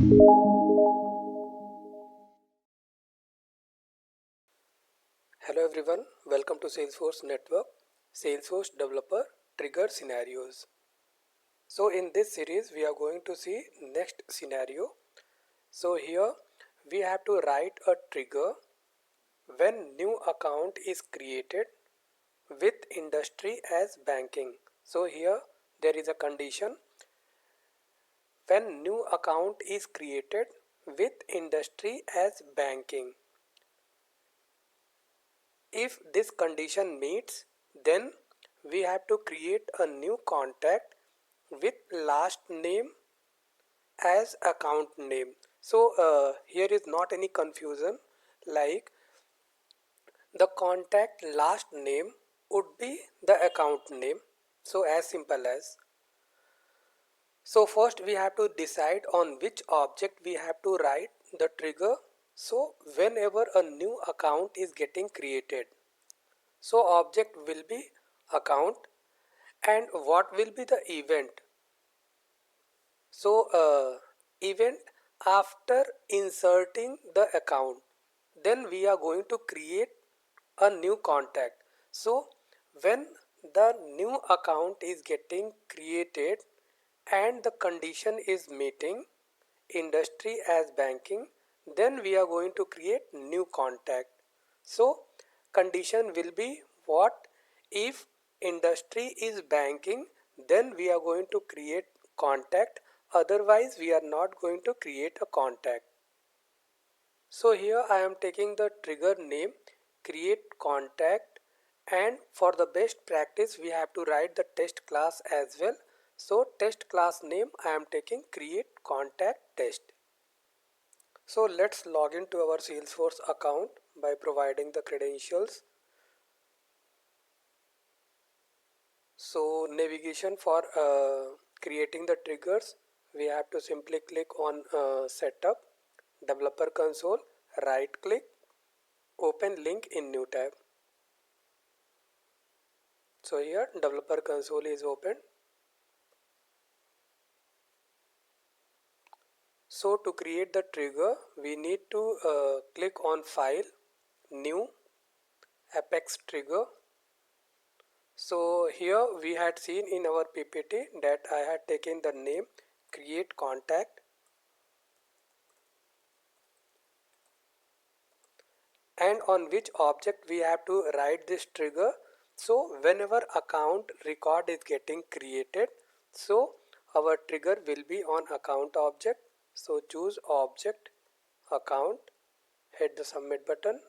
Hello everyone, welcome to Salesforce Network, Salesforce Developer Trigger Scenarios. So in this series we are going to see next scenario. So here we have to write a trigger when new account is created with industry as banking. So here there is a condition when new account is created with industry as banking. If this condition meets, then we have to create a new contact with last name as account name. So here is not any confusion, like the contact last name would be the account name. So as simple as. So first we have to decide on which object we have to write the trigger. So whenever a new account is getting created, so object will be account, and what will be the event? So event after inserting the account, then we are going to create a new contact. So when the new account is getting created and the condition is meeting industry as banking, then we are going to create new contact. So condition will be what? If industry is banking, then we are going to create contact, otherwise we are not going to create a contact. So here I am taking the trigger name create contact, and for the best practice we have to write the test class as well. So test class name I am taking create contact test. So let's log into our Salesforce account by providing the credentials. So navigation for creating the triggers, we have to simply click on setup, developer console, right click, open link in new tab. So here developer console is open. So to create the trigger, we need to click on file, new, apex trigger. So here we had seen in our PPT that I had taken the name create contact, and on which object we have to write this trigger. So whenever account record is getting created, so our trigger will be on account object. So choose object account, hit the submit button.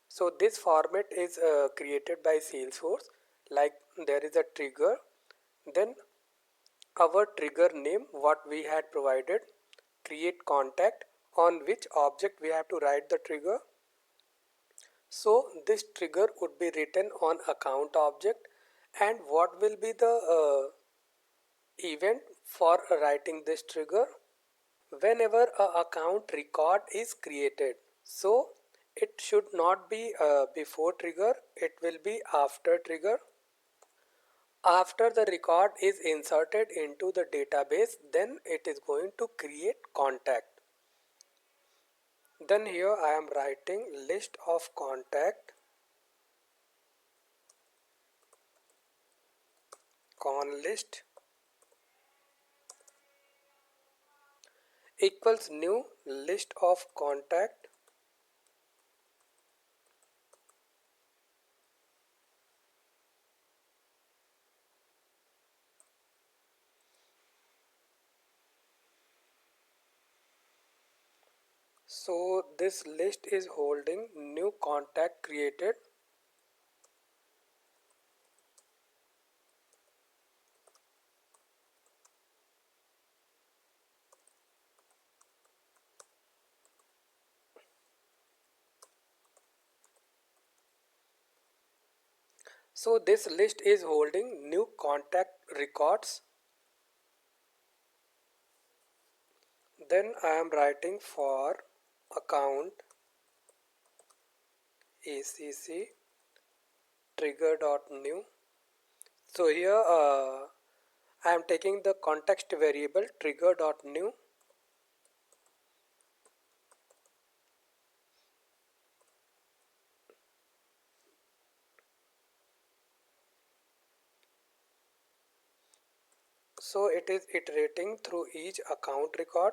So this format is created by Salesforce, like there is a trigger, then our trigger name what we had provided, create contact, on which object we have to write the trigger. So this trigger would be written on account object, and what will be the event for writing this trigger? Whenever a account record is created, so it should not be before trigger, it will be after trigger. After the record is inserted into the database, then it is going to create contact. Then here I am writing list of contact, con list equals new list of contact. So this list is holding new contact created. So this list is holding new contact records. Then I am writing for account ACC trigger.new. So here I am taking the context variable trigger.new. So it is iterating through each account record.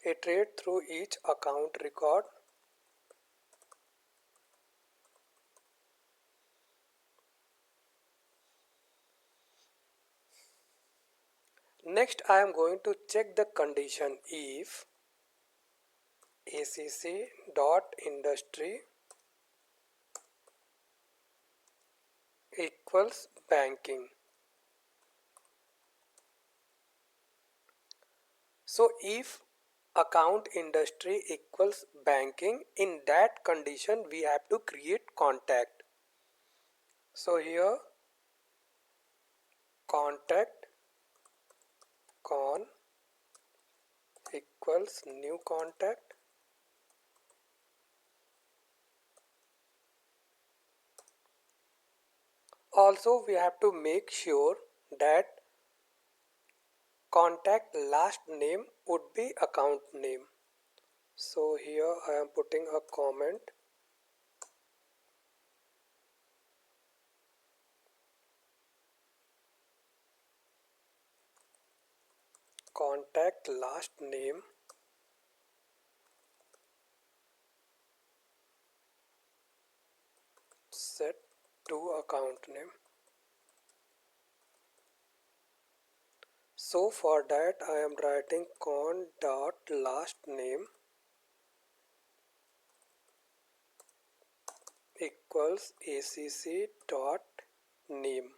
Iterate through each account record. Next I am going to check the condition if acc dot industry equals banking. So if account industry equals banking, in that condition we have to create contact. So here contact con equals new contact. Also we have to make sure that contact last name would be account name. So here I am putting a comment. Contact last name set to account name. So for that I am writing con dot last name equals acc dot name.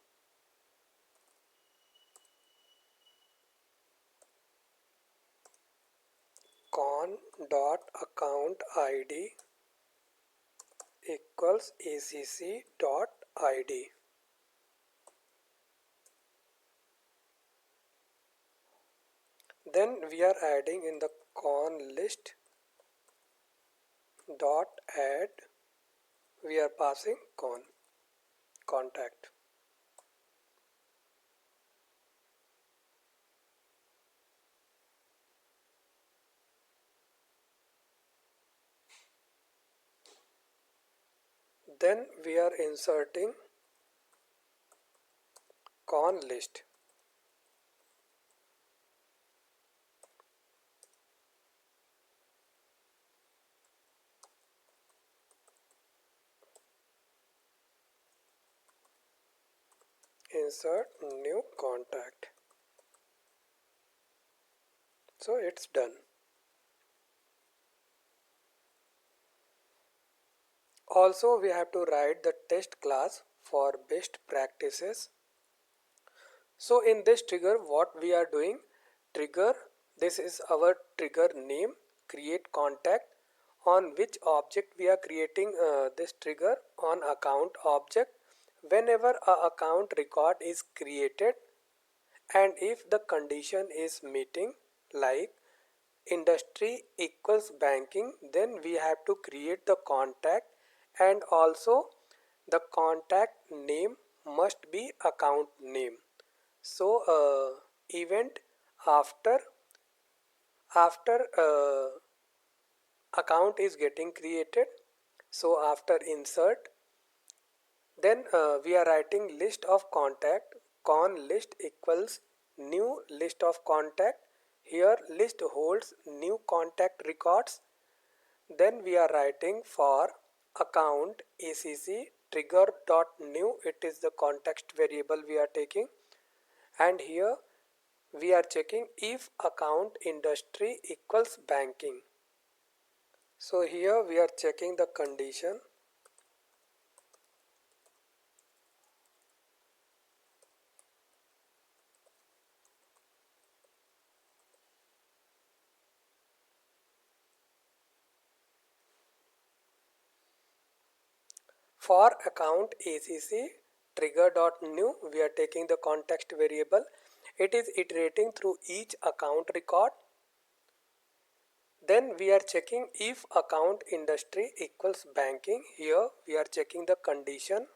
Con dot account id equals acc dot id. Then we are adding in the con list dot add, we are passing con contact. Then we are inserting con list. Insert new contact. So it's done. Also we have to write the test class for best practices. So in this trigger what we are doing, trigger, this is our trigger name, create contact, on which object we are creating this trigger, on account object. Whenever a account record is created and if the condition is meeting, like industry equals banking, then we have to create the contact, and also the contact name must be account name. So event after account is getting created, so after insert, then we are writing list of contact, con list equals new list of contact. Here list holds new contact records. Then we are writing for account acc trigger dot new, it is the context variable we are taking, and here we are checking if account industry equals banking. So here we are checking the condition. For account acc trigger.new, we are taking the context variable. It is iterating through each account record. Then we are checking if account industry equals banking. Here we are checking the condition.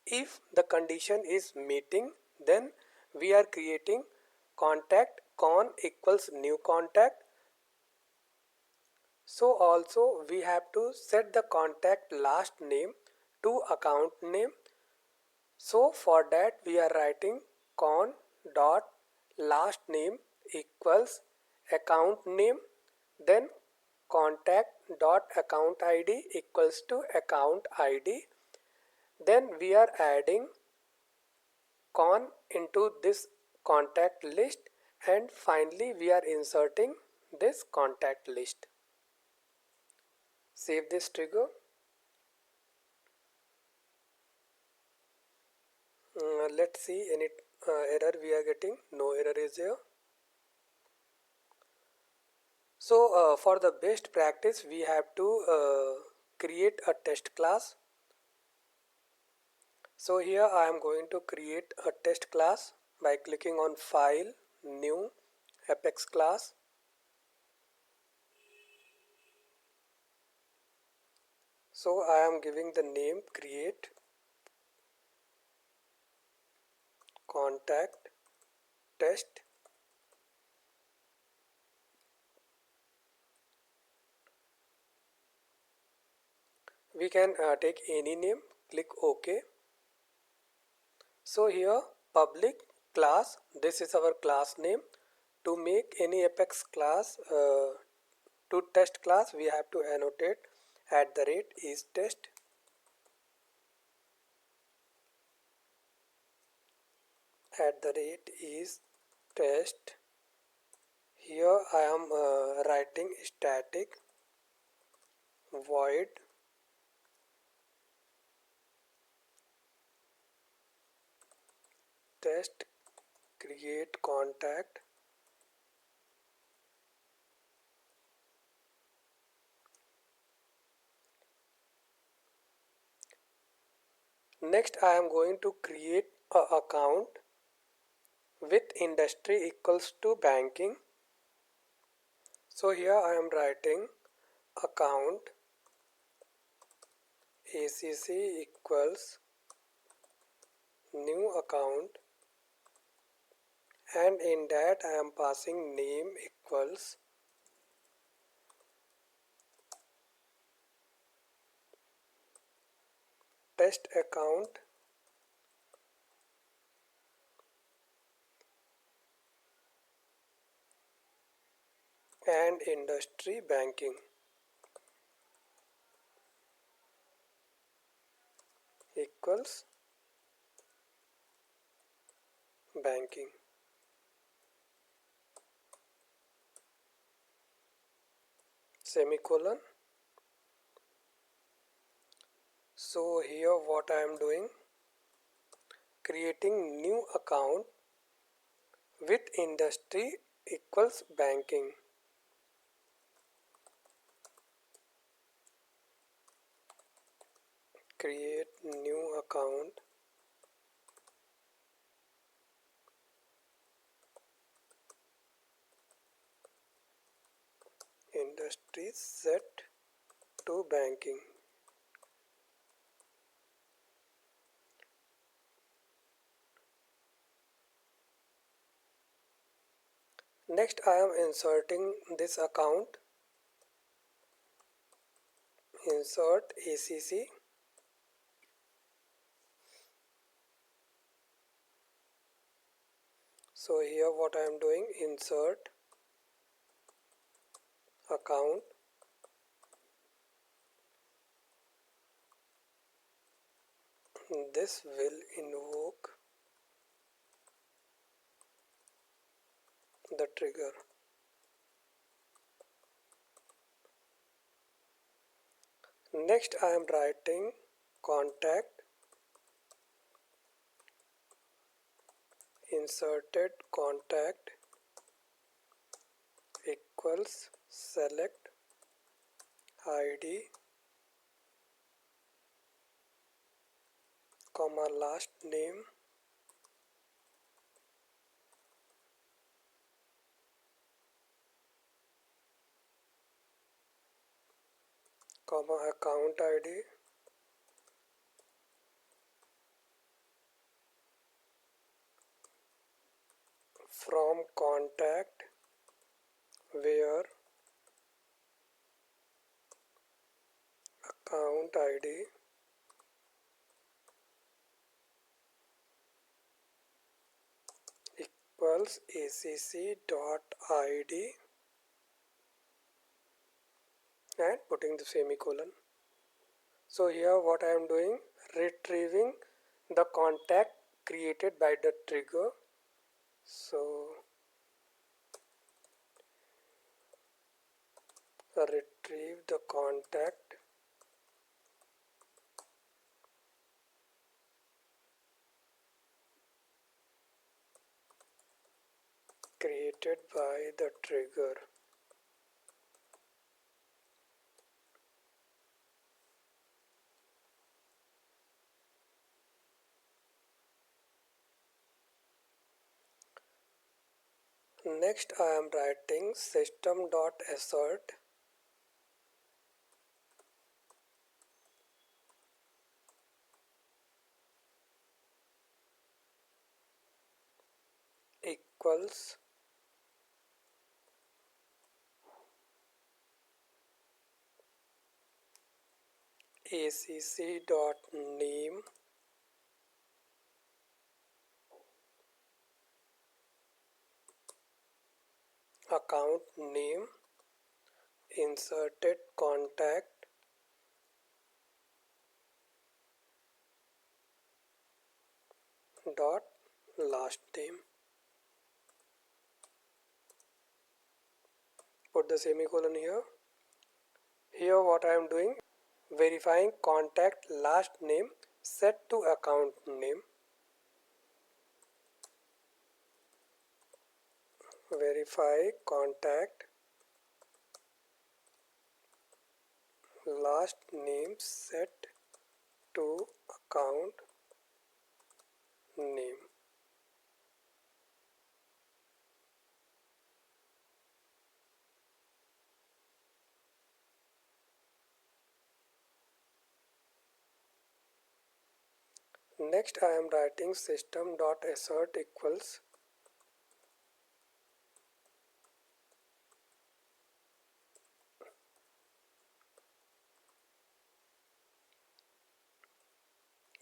If the condition is meeting, then we are creating contact con equals new contact. So also we have to set the contact last name to account name. So for that we are writing con dot last name equals account name, then contact dot account id equals to account id, then we are adding con into this contact list, and finally we are inserting this contact list. Save this trigger. Let's see any error we are getting. No error is here. So for the best practice we have to create a test class. So here I am going to create a test class by clicking on file, new, apex class. So I am giving the name create contact test. We can take any name, click OK. So here public class, this is our class name. To make any apex class to test class, we have to annotate @ is test. @is test. Here I am writing static void test create contact. Next I am going to create a account with industry equals to banking. So here I am writing account ACC equals new account, and in that I am passing name equals test account and industry banking equals banking. Semicolon. So here what I am doing, creating new account with industry equals banking. Create new account industry set to banking. Next I am inserting this account, insert ACC. So here what I am doing, insert account this will invoke the trigger. Next I am writing contact inserted contact equals select id comma last name comma account id from contact where account ID equals acc.id and putting the semicolon. So here what I am doing, retrieving the contact created by the trigger. So retrieve the contact created by the trigger. Next I am writing system.assert equals acc.name account name inserted contact dot last name. Put the semicolon here. Here what I am doing, verifying contact last name set to account name. Verify contact last name set to account name. Next I am writing system.assert equals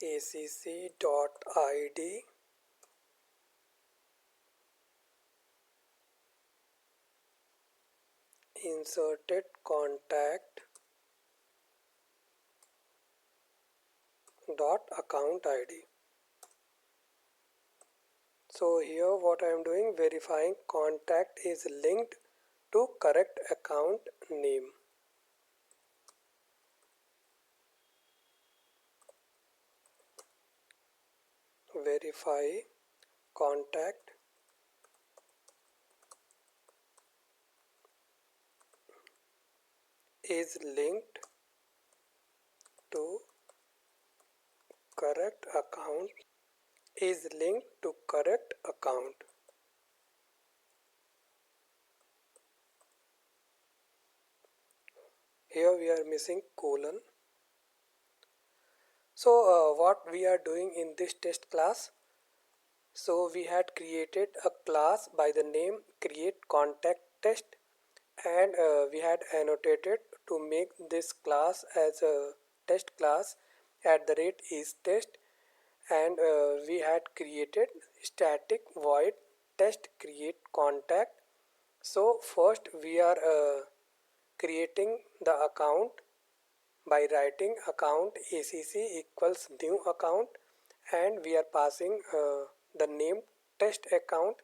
acc.id inserted contact dot account ID. So here what I am doing, verifying contact is linked to correct account name. Verify contact is linked to correct account is linked to correct account. Here we are missing colon. So what we are doing in this test class, so we had created a class by the name create contact test, and we had annotated to make this class as a test class at the rate is test, and we had created static void test create contact. So first we are creating the account by writing account acc equals new account, and we are passing the name test account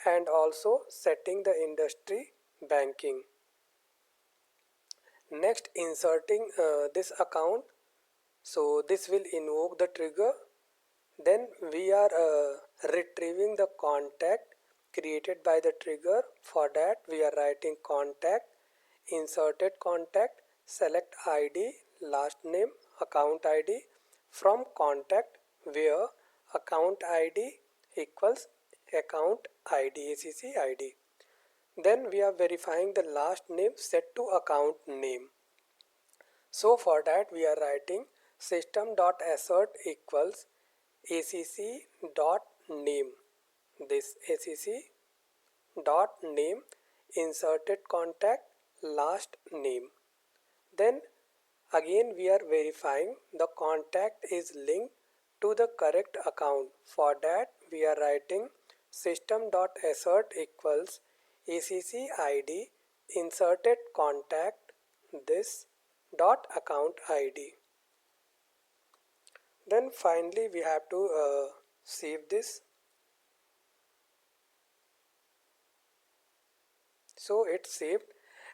and also setting the industry banking. Next, inserting this account, so this will invoke the trigger. Then we are retrieving the contact created by the trigger. For that we are writing contact inserted contact select id last name account id from contact where account id equals account id acc id. Then we are verifying the last name set to account name. So for that we are writing system.assert equals acc.name. This acc.name inserted contact last name. Then Again we are verifying the contact is linked to the correct account. For that we are writing system.assert equals acc id inserted contact this dot account id. Then finally we have to save this. So it's saved.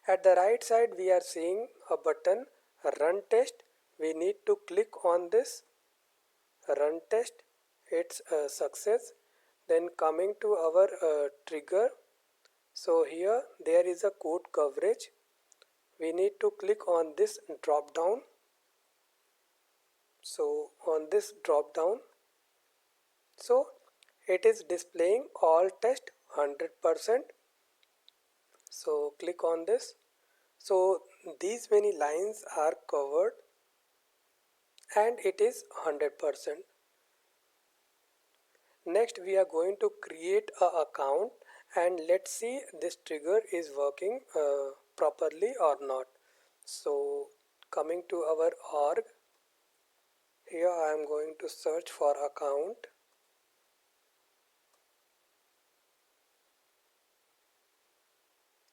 At the right side we are seeing a button run test. We need to click on this run test. It's a success. Then coming to our trigger. So here there is a code coverage. We need to click on this drop down. So on this drop down, so it is displaying all test 100%. So click on this. So these many lines are covered and it is 100%. Next we are going to create a account and let's see this trigger is working properly or not. So coming to our org, here I am going to search for account.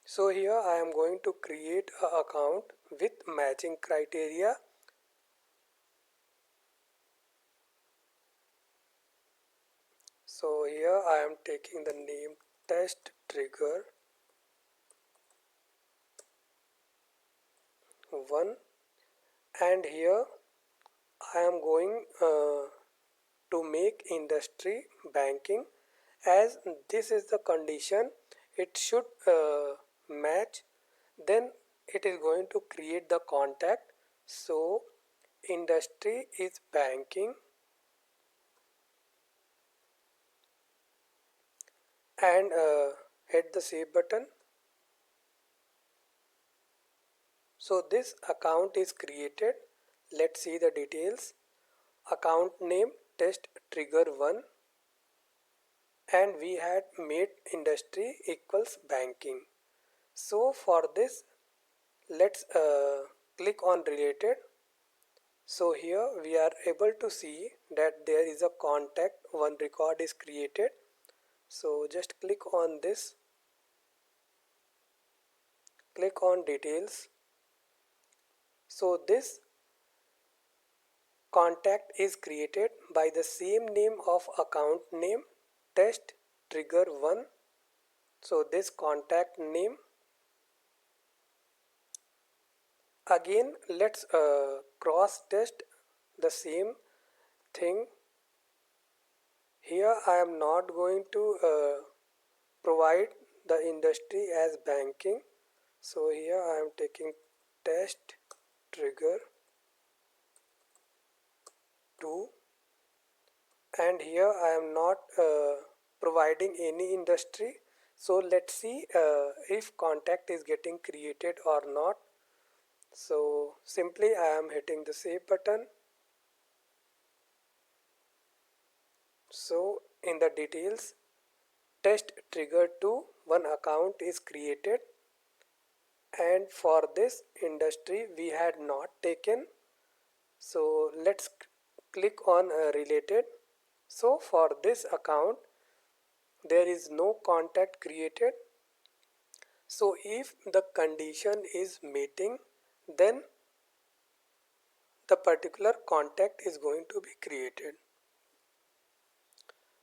So here I am going to create an account with matching criteria. So here I am taking the name test trigger 1 and here I am going to make industry banking. As this is the condition, it should match. Then it is going to create the contact. So industry is banking and hit the save button. So this account is created. Let's see the details. Account name test trigger 1 and we had made industry equals banking. So for this let's click on related. So here we are able to see that there is a contact, one record is created. So just click on this, click on details. So this contact is created by the same name of account name test trigger 1. So this contact name. Again let's cross test the same thing. Here I am not going to provide the industry as banking. So here I am taking test trigger 2 and here I am not providing any industry. So let's see if contact is getting created or not. So simply I am hitting the save button. So in the details test trigger 2 one account is created and for this industry we had not taken. So let's click on related. So for this account there is no contact created. So if the condition is meeting, then the particular contact is going to be created.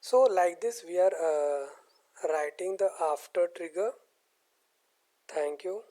So like this we are writing the after trigger. Thank you.